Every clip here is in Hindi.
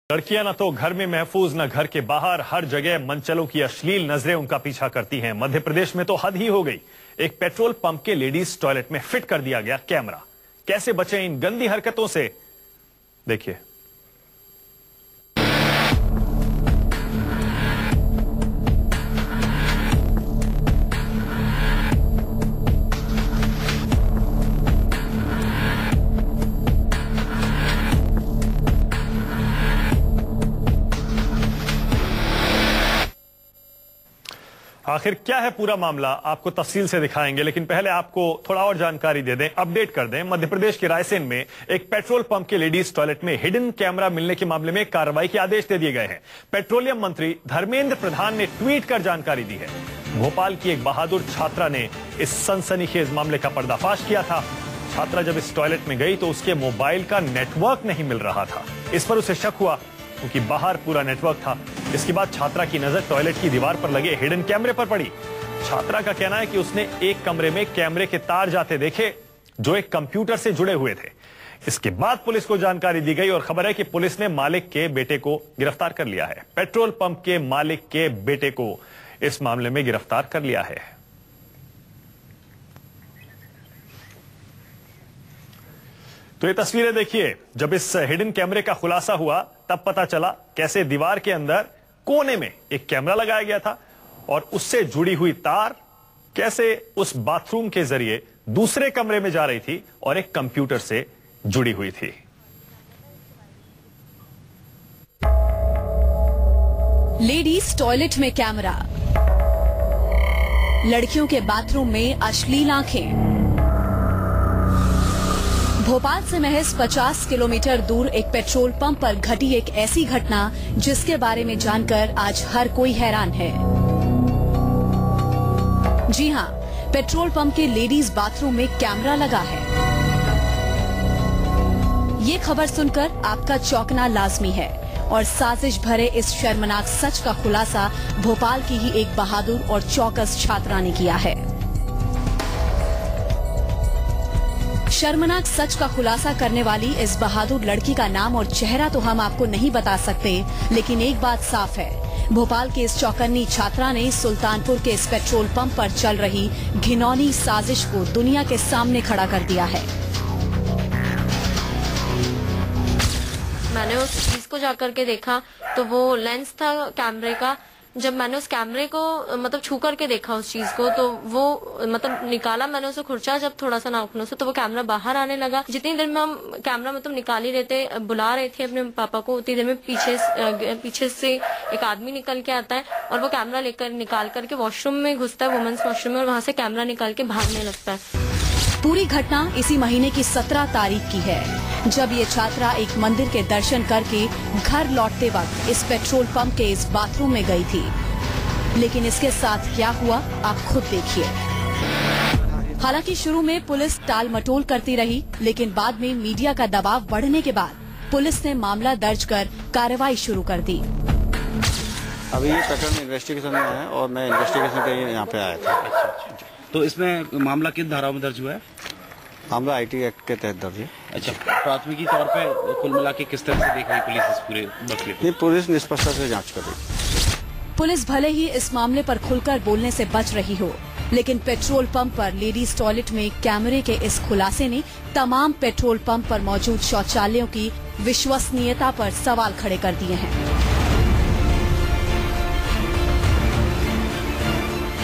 लड़कियां न तो घर में महफूज न घर के बाहर, हर जगह मनचलों की अश्लील नजरें उनका पीछा करती हैं। मध्य प्रदेश में तो हद ही हो गई। एक पेट्रोल पंप के लेडीज टॉयलेट में फिट कर दिया गया कैमरा। कैसे बचें इन गंदी हरकतों से, देखिए। आखिर क्या है पूरा मामला, आपको तफसील से दिखाएंगे, लेकिन पहले आपको थोड़ा और जानकारी दे दें, अपडेट कर दें। मध्य प्रदेश के रायसेन में एक पेट्रोल पंप के लेडीज टॉयलेट में हिडन कैमरा मिलने के मामले में कार्रवाई के आदेश दे दिए गए हैं। पेट्रोलियम मंत्री धर्मेंद्र प्रधान ने ट्वीट कर जानकारी दी है। भोपाल की एक बहादुर छात्रा ने इस सनसनीखेज मामले का पर्दाफाश किया था। छात्रा जब इस टॉयलेट में गई तो उसके मोबाइल का नेटवर्क नहीं मिल रहा था। इस पर उसे शक हुआ क्योंकि बाहर पूरा नेटवर्क था। इसके बाद छात्रा की नजर टॉयलेट की दीवार पर लगे हिडन कैमरे पर पड़ी। छात्रा का कहना है कि उसने एक कमरे में कैमरे के तार जाते देखे जो एक कंप्यूटर से जुड़े हुए थे। इसके बाद पुलिस को जानकारी दी गई और खबर है कि पुलिस ने मालिक के बेटे को गिरफ्तार कर लिया है। पेट्रोल पंप के मालिक के बेटे को इस मामले में गिरफ्तार कर लिया है। तो ये तस्वीरें देखिए, जब इस हिडन कैमरे का खुलासा हुआ तब पता चला कैसे दीवार के अंदर कोने में एक कैमरा लगाया गया था और उससे जुड़ी हुई तार कैसे उस बाथरूम के जरिए दूसरे कमरे में जा रही थी और एक कंप्यूटर से जुड़ी हुई थी। लेडीज टॉयलेट में कैमरा, लड़कियों के बाथरूम में अश्लील आंखें। भोपाल से महज 50 किलोमीटर दूर एक पेट्रोल पंप पर घटी एक ऐसी घटना जिसके बारे में जानकर आज हर कोई हैरान है। जी हां, पेट्रोल पंप के लेडीज बाथरूम में कैमरा लगा है। ये खबर सुनकर आपका चौंकना लाजमी है और साजिश भरे इस शर्मनाक सच का खुलासा भोपाल की ही एक बहादुर और चौकस छात्रा ने किया है। शर्मनाक सच का खुलासा करने वाली इस बहादुर लड़की का नाम और चेहरा तो हम आपको नहीं बता सकते, लेकिन एक बात साफ है, भोपाल की इस चौकन्नी छात्रा ने सुल्तानपुर के इस पेट्रोल पंप पर चल रही घिनौनी साजिश को दुनिया के सामने खड़ा कर दिया है। मैंने उस चीज को जाकर के देखा तो वो लेंस था कैमरे का। जब मैंने उस कैमरे को मतलब छू करके देखा उस चीज को तो वो मतलब निकाला मैंने उसे खुरचा जब थोड़ा सा नाखूनों से, तो वो कैमरा बाहर आने लगा। जितनी देर में हम कैमरा मतलब निकाल ही रहे थे, बुला रहे थे अपने पापा को, उतनी देर में पीछे से एक आदमी निकल के आता है और वो कैमरा लेकर निकाल करके वॉशरूम में घुसता है, वुमेन्स वॉशरूम में, और वहां से कैमरा निकाल के भागने लगता है। पूरी घटना इसी महीने की 17 तारीख की है, जब ये छात्रा एक मंदिर के दर्शन करके घर लौटते वक्त इस पेट्रोल पंप के इस बाथरूम में गई थी। लेकिन इसके साथ क्या हुआ आप खुद देखिए। हालांकि शुरू में पुलिस टाल मटोल करती रही, लेकिन बाद में मीडिया का दबाव बढ़ने के बाद पुलिस ने मामला दर्ज कर कार्रवाई शुरू कर दी। अभी ये पैटर्न इन्वेस्टिगेशन में है और मैं इन्वेस्टिगेशन के लिए यहाँ पे आया था। तो इसमें मामला किस धारा में दर्ज हुआ है? मामला आईटी एक्ट के तहत दर्ज है। अच्छा, प्राथमिकी तौर पे कुल मिला के किस तरह से देख रही पुलिस इस पूरे मसले को? पुलिस निष्पक्षता से जांच कर रही। पुलिस भले ही इस मामले पर खुलकर बोलने से बच रही हो, लेकिन पेट्रोल पंप पर लेडीज टॉयलेट में कैमरे के इस खुलासे ने तमाम पेट्रोल पंप पर मौजूद शौचालयों की विश्वसनीयता पर सवाल खड़े कर दिए हैं।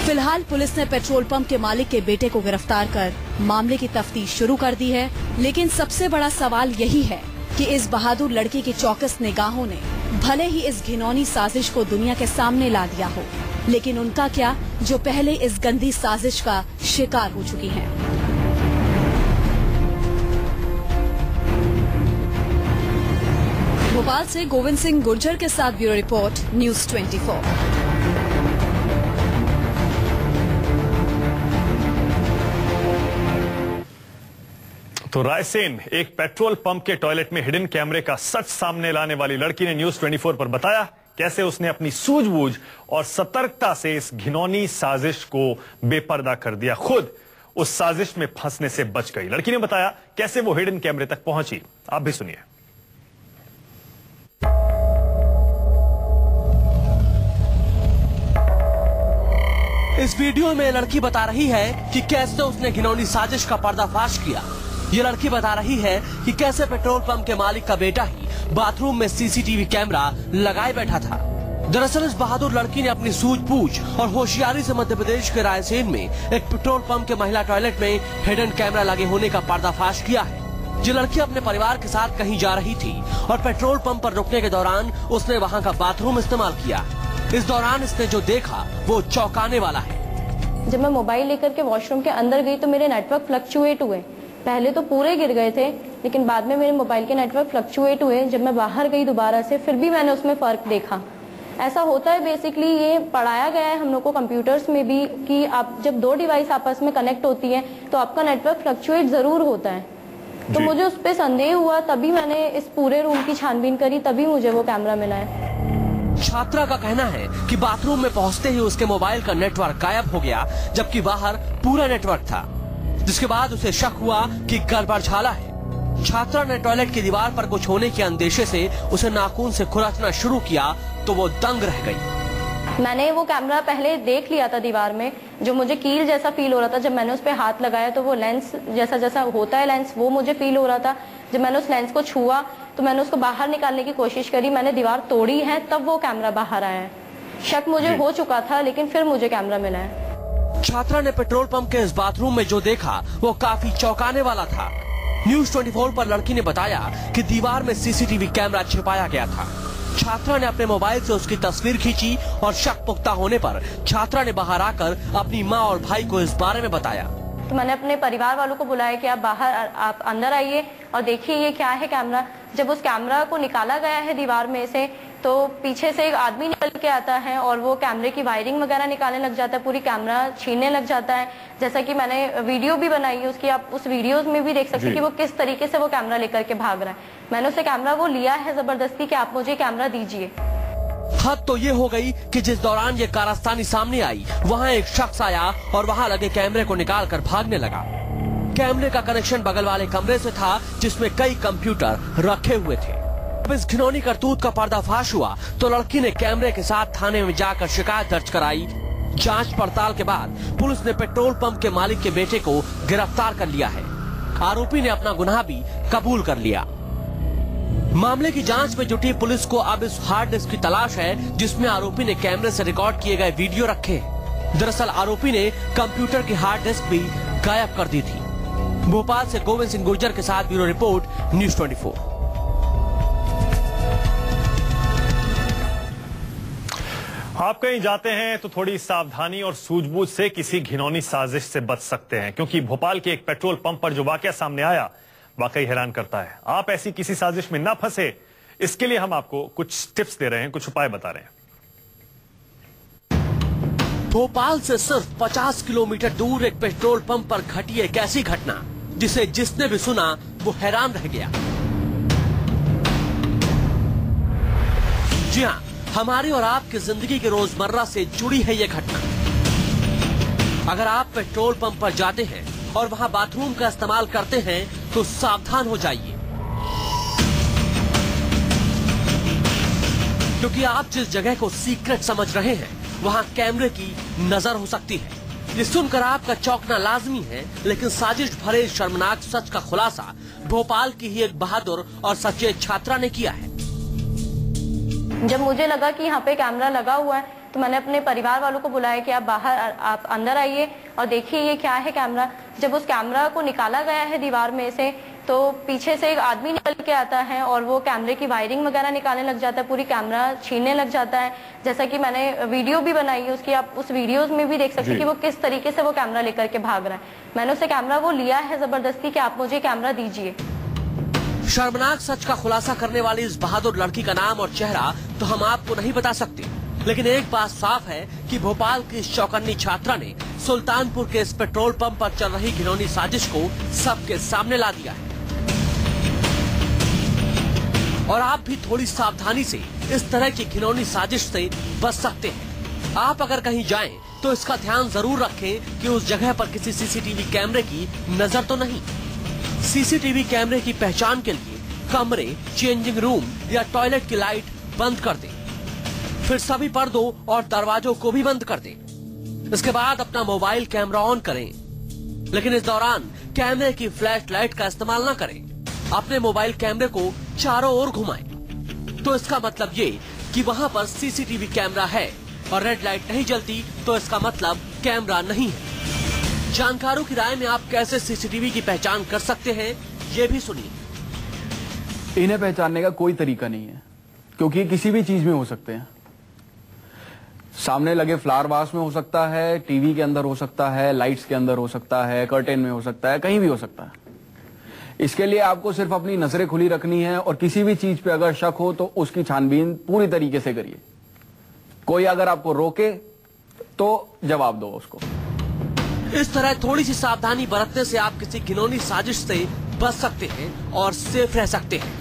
फिलहाल पुलिस ने पेट्रोल पंप के मालिक के बेटे को गिरफ्तार कर मामले की तफ्तीश शुरू कर दी है। लेकिन सबसे बड़ा सवाल यही है कि इस बहादुर लड़की की चौकस निगाहों ने भले ही इस घिनौनी साजिश को दुनिया के सामने ला दिया हो, लेकिन उनका क्या जो पहले इस गंदी साजिश का शिकार हो चुकी हैं। भोपाल से गोविंद सिंह गुर्जर के साथ ब्यूरो रिपोर्ट, न्यूज़ 24। तो रायसेन एक पेट्रोल पंप के टॉयलेट में हिडन कैमरे का सच सामने लाने वाली लड़की ने न्यूज़ 24 पर बताया कैसे उसने अपनी सूझबूझ और सतर्कता से इस घिनौनी साजिश को बेपर्दा कर दिया। खुद उस साजिश में फंसने से बच गई। लड़की ने बताया कैसे वो हिडन कैमरे तक पहुंची, आप भी सुनिए। इस वीडियो में लड़की बता रही है कि कैसे उसने घिनौनी साजिश का पर्दाफाश किया। ये लड़की बता रही है कि कैसे पेट्रोल पंप के मालिक का बेटा ही बाथरूम में सीसीटीवी कैमरा लगाए बैठा था। दरअसल इस बहादुर लड़की ने अपनी सूझबूझ और होशियारी से मध्य प्रदेश के रायसेन में एक पेट्रोल पंप के महिला टॉयलेट में हिडन कैमरा लगे होने का पर्दाफाश किया है। ये लड़की अपने परिवार के साथ कहीं जा रही थी और पेट्रोल पंप पर रुकने के दौरान उसने वहां का बाथरूम इस्तेमाल किया। इस दौरान इसने जो देखा वो चौंकाने वाला है। जब मैं मोबाइल लेकर के वॉशरूम के अंदर गई तो मेरे नेटवर्क फ्लक्चुएट हुए। पहले तो पूरे गिर गए थे, लेकिन बाद में मेरे मोबाइल के नेटवर्क फ्लक्चुएट हुए। जब मैं बाहर गई दोबारा से, फिर भी मैंने उसमें फर्क देखा। ऐसा होता है, बेसिकली ये पढ़ाया गया है हम लोग को कंप्यूटर्स में भी कि आप जब दो डिवाइस आपस में कनेक्ट होती है तो आपका नेटवर्क फ्लक्चुएट जरूर होता है। तो मुझे उस पर संदेह हुआ, तभी मैंने इस पूरे रूम की छानबीन करी, तभी मुझे वो कैमरा मिला है। छात्रा का कहना है कि बाथरूम में पहुंचते ही उसके मोबाइल का नेटवर्क गायब हो गया, जबकि बाहर पूरा नेटवर्क था, जिसके बाद उसे शक हुआ कि गड़बड़ झाला है। छात्रा ने टॉयलेट की दीवार पर कुछ होने के अंदेशे से उसे नाखून से खुरचना शुरू किया तो वो दंग रह गई। मैंने वो कैमरा पहले देख लिया था दीवार में, जो मुझे कील जैसा फील हो रहा था। जब मैंने उस पर हाथ लगाया तो वो लेंस जैसा जैसा होता है लेंस, वो मुझे फील हो रहा था। जब मैंने उस लेंस को छुआ तो मैंने उसको बाहर निकालने की कोशिश करी, मैंने दीवार तोड़ी है, तब वो कैमरा बाहर आया है। शक मुझे हो चुका था, लेकिन फिर मुझे कैमरा मिला है। छात्रा ने पेट्रोल पंप के इस बाथरूम में जो देखा वो काफी चौंकाने वाला था। न्यूज 24 पर लड़की ने बताया कि दीवार में सीसीटीवी कैमरा छिपाया गया था। छात्रा ने अपने मोबाइल से उसकी तस्वीर खींची और शक पुख्ता होने पर छात्रा ने बाहर आकर अपनी माँ और भाई को इस बारे में बताया। तो मैंने अपने परिवार वालों को बुलाया कि आप अंदर आइए और देखिए ये क्या है कैमरा। जब उस कैमरा को निकाला गया है दीवार में से, तो पीछे से एक आदमी निकल के आता है और वो कैमरे की वायरिंग वगैरह निकालने लग जाता है, पूरी कैमरा छीनने लग जाता है। जैसा कि मैंने वीडियो भी बनाई है उसकी, आप उस वीडियोस में भी देख सकते हैं कि वो किस तरीके से वो कैमरा लेकर के भाग रहा है। मैंने उसे कैमरा वो लिया है जबरदस्ती कि आप मुझे कैमरा दीजिए। हद तो ये हो गई कि जिस दौरान ये कारस्तानी सामने आई, वहाँ एक शख्स आया और वहाँ लगे कैमरे को निकाल कर भागने लगा। कैमरे का कनेक्शन बगल वाले कमरे से था, जिसमें कई कंप्यूटर रखे हुए थे। अब इस घिनौनी करतूत का पर्दाफाश हुआ तो लड़की ने कैमरे के साथ थाने में जाकर शिकायत दर्ज कराई। जांच पड़ताल के बाद पुलिस ने पेट्रोल पंप के मालिक के बेटे को गिरफ्तार कर लिया है। आरोपी ने अपना गुनाह भी कबूल कर लिया। मामले की जांच में जुटी पुलिस को अब इस हार्ड डिस्क की तलाश है, जिसमें आरोपी ने कैमरे से रिकॉर्ड किए गए वीडियो रखे। दरअसल आरोपी ने कंप्यूटर की हार्ड डिस्क भी गायब कर दी थी। भोपाल से गोविंद सिंह गुर्जर के साथ ब्यूरो रिपोर्ट, न्यूज 24। आप कहीं जाते हैं तो थोड़ी सावधानी और सूझबूझ से किसी घिनौनी साजिश से बच सकते हैं, क्योंकि भोपाल के एक पेट्रोल पंप पर जो वाकया सामने आया वाकई हैरान करता है। आप ऐसी किसी साजिश में ना फंसे, इसके लिए हम आपको कुछ टिप्स दे रहे हैं, कुछ उपाय बता रहे हैं। भोपाल से सिर्फ 50 किलोमीटर दूर एक पेट्रोल पंप पर घटी एक ऐसी घटना जिसे जिसने भी सुना वो हैरान रह गया। जी हाँ, हमारी और आपकी जिंदगी के रोजमर्रा से जुड़ी है ये घटना। अगर आप पेट्रोल पंप पर जाते हैं और वहां बाथरूम का इस्तेमाल करते हैं तो सावधान हो जाइए, क्योंकि आप जिस जगह को सीक्रेट समझ रहे हैं वहां कैमरे की नजर हो सकती है। ये सुनकर आपका चौंकना लाजमी है, लेकिन साजिश भरे शर्मनाक सच का खुलासा भोपाल की ही एक बहादुर और सचेत छात्रा ने किया है। जब मुझे लगा कि यहाँ पे कैमरा लगा हुआ है तो मैंने अपने परिवार वालों को बुलाया कि आप अंदर आइए और देखिए ये क्या है कैमरा। जब उस कैमरा को निकाला गया है दीवार में से, तो पीछे से एक आदमी निकल के आता है और वो कैमरे की वायरिंग वगैरह निकालने लग जाता है, पूरी कैमरा छीनने लग जाता है। जैसा कि मैंने वीडियो भी बनाई है उसकी, आप उस वीडियोस में भी देख सकते हैं कि वो किस तरीके से वो कैमरा लेकर के भाग रहा है। मैंने उसे कैमरा वो लिया है जबरदस्ती कि आप मुझे कैमरा दीजिए। शर्मनाक सच का खुलासा करने वाली इस बहादुर लड़की का नाम और चेहरा तो हम आपको नहीं बता सकते, लेकिन एक बात साफ है कि भोपाल की इस चौकन्नी छात्रा ने सुल्तानपुर के इस पेट्रोल पंप पर चल रही घिनौनी साजिश को सबके सामने ला दिया है। और आप भी थोड़ी सावधानी से इस तरह की घिनौनी साजिश से बच सकते हैं। आप अगर कहीं जाएं तो इसका ध्यान जरूर रखें कि उस जगह पर किसी सीसीटीवी कैमरे की नजर तो नहीं। सीसीटीवी कैमरे की पहचान के लिए कमरे, चेंजिंग रूम या टॉयलेट की लाइट बंद कर दें। फिर सभी पर्दों और दरवाजों को भी बंद कर दें। इसके बाद अपना मोबाइल कैमरा ऑन करें, लेकिन इस दौरान कैमरे की फ्लैश लाइट का इस्तेमाल न करें। अपने मोबाइल कैमरे को चारों ओर घुमाएं। तो इसका मतलब ये कि वहां पर सीसीटीवी कैमरा है और रेड लाइट नहीं जलती तो इसका मतलब कैमरा नहीं है। जानकारों की राय में आप कैसे सीसीटीवी की पहचान कर सकते हैं, ये भी सुनिए। इन्हें पहचानने का कोई तरीका नहीं है, क्योंकि ये किसी भी चीज में हो सकते हैं। सामने लगे फ्लावर वास में हो सकता है, टीवी के अंदर हो सकता है, लाइट्स के अंदर हो सकता है, कर्टेन में हो सकता है, कहीं भी हो सकता है। इसके लिए आपको सिर्फ अपनी नजरें खुली रखनी है और किसी भी चीज पे अगर शक हो तो उसकी छानबीन पूरी तरीके से करिए। कोई अगर आपको रोके तो जवाब दो उसको। इस तरह थोड़ी सी सावधानी बरतने से आप किसी घिनौनी साजिश से बच सकते हैं और सेफ रह सकते हैं।